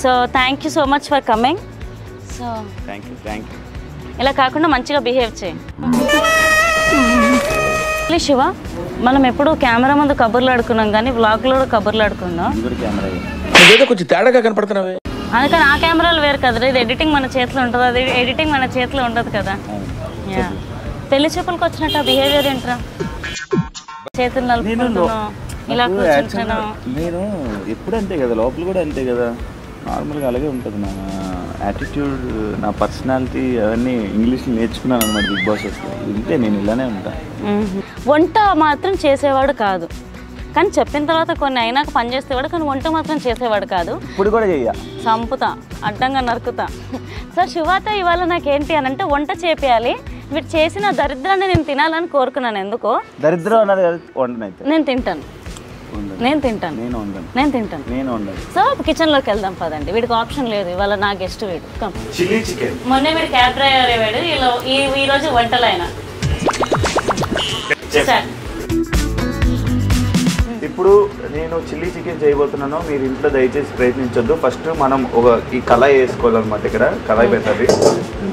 So thank you so much for coming. So thank you. ఇలా కాకుండా మంచిగా behave చేయి. శివ, మనం ఎప్పుడు కెమెరా ముందు కబుర్లు ఆడుకున్నాం కానీ వ్లాగ్లో కబుర్లు ఆడుకున్నాం. కొంచెం తేడాగా కనపడుతున్నావే. అందుకని ఆ కెమెరాలు వేరు కదా, ఇది ఎడిటింగ్ మన చేతిలో ఉంటుంది, అది ఎడిటింగ్ మన చేతిలో ఉండదు కదా. పెళ్లి చూపులకు వచ్చినట్టు బిహేవియర్ ఏంట్రా? చేతులు నలుపుకుంటున్నావు, ఇలా కూర్చుంటున్నా. నేను ఎప్పుడు అంతే కదా, లోపల కూడా అంతే కదా, నార్మల్గా అలాగే ఉంటుంది. నా యాటిట్యూడ్, నా పర్సనాలిటీ అవన్నీ ఇంగ్లీష్లో నేర్చుకున్నాను అనమాట బిగ్ బాస్ వస్తే. ఇంతే, నేను ఇలానే ఉంటా. వంట మాత్రం చేసేవాడు కాదు, కానీ చెప్పిన తర్వాత కొన్ని అయినాక పని చేసేవాడు, కానీ వంట మాత్రం చేసేవాడు కాదు. ఇప్పుడు కూడా చెయ్య, చంపుతా, అడ్డంగా నరుకుతా. సో శివాతో ఇవాళ నాకేంటి అని అంటే వంట చేపియాలి. వీడు చేసిన దరిద్రాన్ని నేను తినాలని కోరుకున్నాను. ఎందుకో దరిద్రం అన్నది కదా, వంటనైతే నేను తింటాను. సో కిచెన్లోకి వెళ్దాం పదండి. వీడికి ఆప్షన్ లేదు, ఇవాళ నా గెస్ట్ వీడు. Chilli chicken. మొన్న వీడు క్యాబ్ డ్రైవర్ అయ్యాడు, ఈ రోజు వంటలైనా. ఇప్పుడు నేను చిల్లీ చికెన్ చేయబోతున్నాను. మీరు ఇంట్లో దయచేసి ప్రయత్నించొద్దు. ఫస్ట్ మనం ఈ కళాయి వేసుకోవాలన్నమాట. ఇక్కడ కళాయి పెట్టాలి,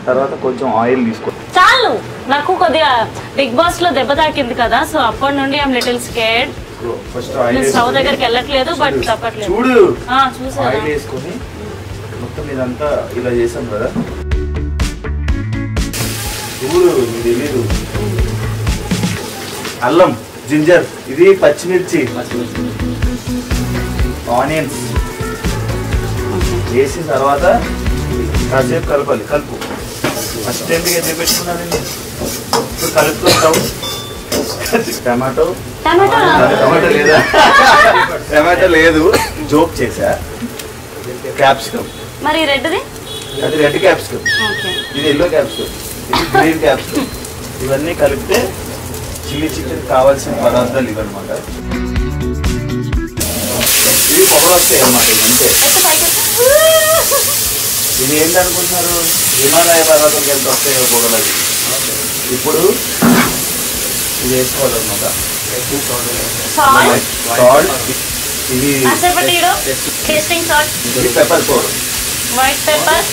తర్వాత కొంచెం ఆయిల్ తీసుకో. చాలు, నాకు కొద్దిగా బిగ్ బాస్ లో దెబ్బ తాకింది కదా, సో అప్పటి నుండి ఐఎమ్ లిటిల్ స్కేర్డ్. స్టవ్ దగ్గరికి వెళ్ళట్లేదు, బట్ తప్పట్లేదు. చూడు, ఆయిల్ వేసుకొని మొత్తం ఇదంతా ఇలా చేసాం కదా. చూడు, తెలీదు. అల్లం, జింజర్, ఇది పచ్చిమిర్చి, ఆనియన్స్ వేసిన తర్వాత కాసేపు కలపాలి. కలుపు. ఫస్ట్ ఎందుకు ఎత్తి పెట్టుకున్నానండి, ఇప్పుడు కలుపుకుంటావు. టమాటో లేదా, టమాటో లేదు, జోక్ చేసా. క్యాప్సికమ్, మరి రెడ్ది, అది రెడ్ క్యాప్సికమ్, ఇది ఎల్లో క్యాప్సికమ్, ఇది గ్రీన్ క్యాప్సికమ్. ఇవన్నీ కలిపితే చిల్లీ చికెన్ కావాల్సిన పదార్థాలు ఇవన్నమాట. ఇవి పొగలు వస్తాయి అన్నమాట. అంతే. ఇది ఏంటనుకుంటున్నారు, హిమాలయ పర్వతాలకు వెళ్తే వస్తాయి పొగలు. అది ఇప్పుడు ఇది వేసుకోవాలన్నమాట. సాల్ట్, ఇది పెప్పర్ పౌడర్, వైట్ పెప్పర్,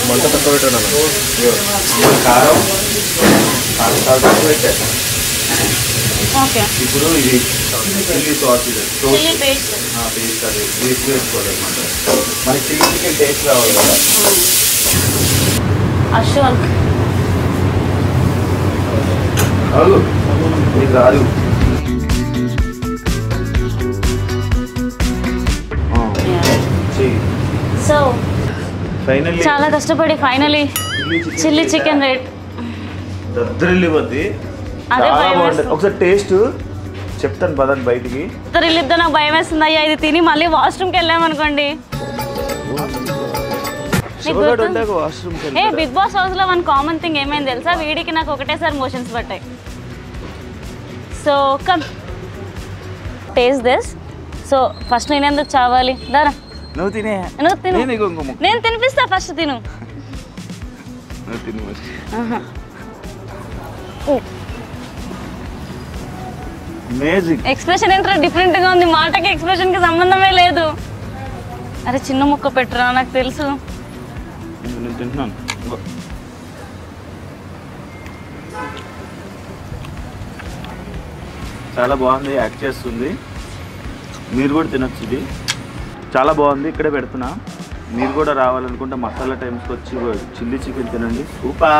వంట పెప్పర్ కారం, పెట్టారు. ఇప్పుడు ఇది చిల్లీ సాస్, పేస్ట్ అది వేసుకోవాలన్నమాట. మనకి చిల్లీ చికెన్ టేస్ట్ రావాలి కదా. అశోక్ ఇది రాదు. సో చాలా కష్టపడి ఫైనలీ చిల్లీ చికెన్ రేట్ దద్దరిల్లిపోద్ది. ఒకసారి టేస్ట్ చెప్తాను పదండి బయటికి. దద్దరిల్లిద్దో నాకు భయం వేస్తుంది అయ్యా. ఇది తిని మళ్ళీ వాష్రూమ్కి వెళ్ళామనుకోండి. బిగ్ బాస్ హౌస్ లో వన్ కామన్ థింగ్ ఏమైంది తెలుసా, వీడికి నాకు ఒకటేసారి మోషన్స్ పట్టాయి. So come taste this. So first నేను ఎందుకు చావాలి, దారా నువ్వు తినే, నువ్వు తిను, నేను తినిపిస్తా. ఫస్ట్ తిను. ఎక్స్ప్రెషన్ ఏంటో డిఫరెంట్ గా ఉంది, మాటకి ఎక్స్ప్రెషన్ కి సంబంధమే లేదు. అరే చిన్న ముక్క పెట్టురా, నాకు తెలుసు. చాలా బాగుంది, యాక్ట్ చేస్తుంది. మీరు కూడా తినొచ్చు. ఇది చాలా బాగుంది. ఇక్కడే పెడుతున్నా. మీరు కూడా రావాలనుకుంటే మసాలా టైమ్స్కి వచ్చి చిల్లీ చికెన్ తినండి. సూపర్.